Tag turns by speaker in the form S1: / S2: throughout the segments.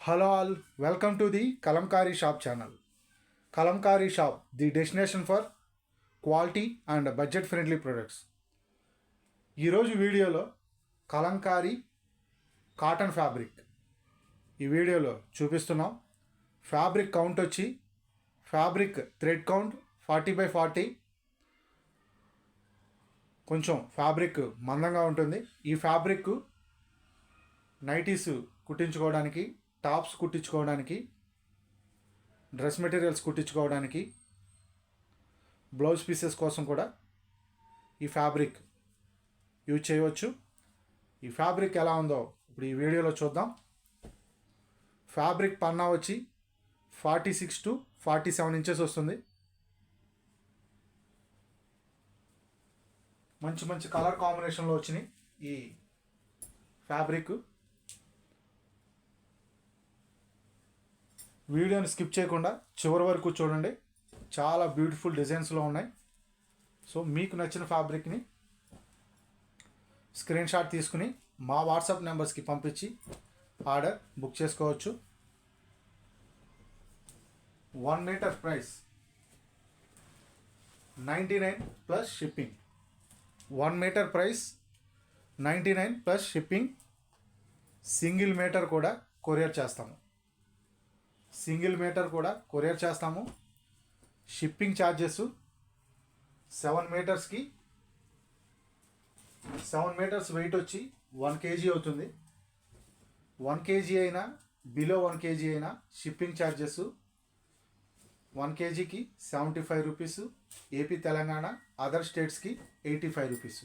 S1: Hello all, welcome to the Kalamkari Shop channel. Kalamkari Shop, the destination for quality and budget friendly products. ఈరోజు వీడియోలో Kalamkari cotton fabric ఈ వీడియోలో చూపిస్తున్నాం. Fabric count వచ్చి fabric thread count 40x40. కొంచెం fabric మందంగా ఉంటుంది. ఈ ఫ్యాబ్రిక్ నైటీస్ కుట్టించుకోవడానికి, టాప్స్ కుట్టించుకోవడానికి, డ్రెస్ మెటీరియల్స్ కుట్టించుకోవడానికి, బ్లౌజ్ పీసెస్ కోసం కూడా ఈ ఫ్యాబ్రిక్ యూజ్ చేయవచ్చు. ఈ ఫ్యాబ్రిక్ ఎలా ఉందో ఇప్పుడు ఈ వీడియోలో చూద్దాం. ఫ్యాబ్రిక్ పన్నా వచ్చి 46 to 47 ఇంచెస్ వస్తుంది. మంచి మంచి కలర్ కాంబినేషన్లో వచ్చినాయి ఈ ఫ్యాబ్రిక్. వీడియోని స్కిప్ చేయకుండా చివరి వరకు చూడండి. చాలా బ్యూటిఫుల్ డిజైన్స్లో ఉన్నాయి. సో మీకు నచ్చిన ఫ్యాబ్రిక్ని స్క్రీన్ షాట్ తీసుకుని మా వాట్సాప్ నెంబర్స్కి పంపించి ఆర్డర్ బుక్ చేసుకోవచ్చు. 1 metre price 99 plus shipping. 1 metre price 99 plus shipping. Single metre కూడా కొరియర్ చేస్తాము. షిప్పింగ్ ఛార్జెస్ 7 మీటర్స్కి 7 మీటర్స్ వెయిట్ వచ్చి 1 kg అవుతుంది. 1 kg అయినా బిలో 1 kg అయినా షిప్పింగ్ ఛార్జెస్ 1 kgకి 75 రూపీస్. ఏపీ, తెలంగాణ, అదర్ స్టేట్స్కి 85 rupees.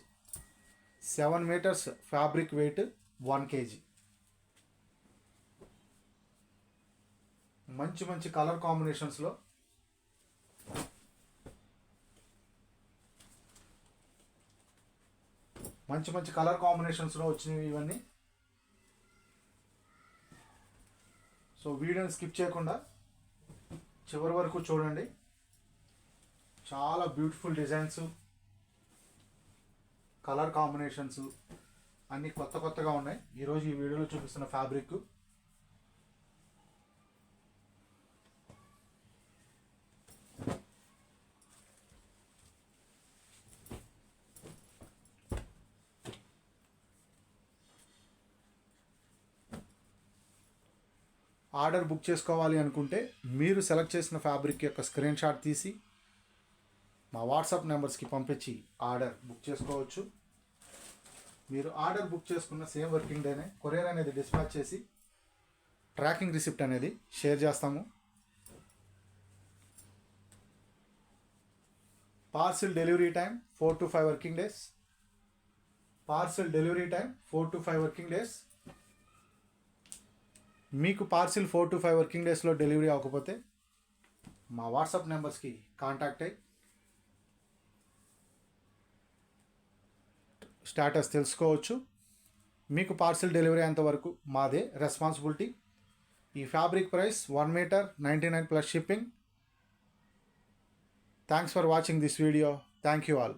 S1: 7 metres fabric weight 1 kg. మంచి మంచి కలర్ కాంబినేషన్స్లో వచ్చినవి ఇవన్నీ. సో వీడియోని స్కిప్ చేయకుండా చివరి వరకు చూడండి. చాలా బ్యూటిఫుల్ డిజైన్స్, కలర్ కాంబినేషన్స్ అన్నీ కొత్తగా ఉన్నాయి. ఈరోజు ఈ వీడియోలో చూపిస్తున్న ఫ్యాబ్రిక్ ఆర్డర్ బుక్ చేసుకోవాలి అనుకుంటే మీరు సెలెక్ట్ చేసిన ఫ్యాబ్రిక్ యొక్క స్క్రీన్ షాట్ తీసి మా వాట్సాప్ నెంబర్స్కి పంపించి ఆర్డర్ బుక్ చేసుకోవచ్చు. మీరు ఆర్డర్ బుక్ చేసుకున్న సేమ్ వర్కింగ్ డేనే కొరియర్ అనేది డిస్పాచ్ చేసి ట్రాకింగ్ రిసిప్ట్ అనేది షేర్ చేస్తాము. Parcel delivery time 4 to 5 working days. మీకు పార్సిల్ 4 to 5 వర్కింగ్ డేస్లో డెలివరీ అవ్వకపోతే మా వాట్సాప్ నెంబర్స్కి కాంటాక్ట్ అయ్యి స్టేటస్ తెలుసుకోవచ్చు. మీకు పార్సిల్ డెలివరీ అంతవరకు మాదే రెస్పాన్సిబిలిటీ. ఈ fabric price 1 metre 99 plus shipping. Thanks for watching this video. Thank you all.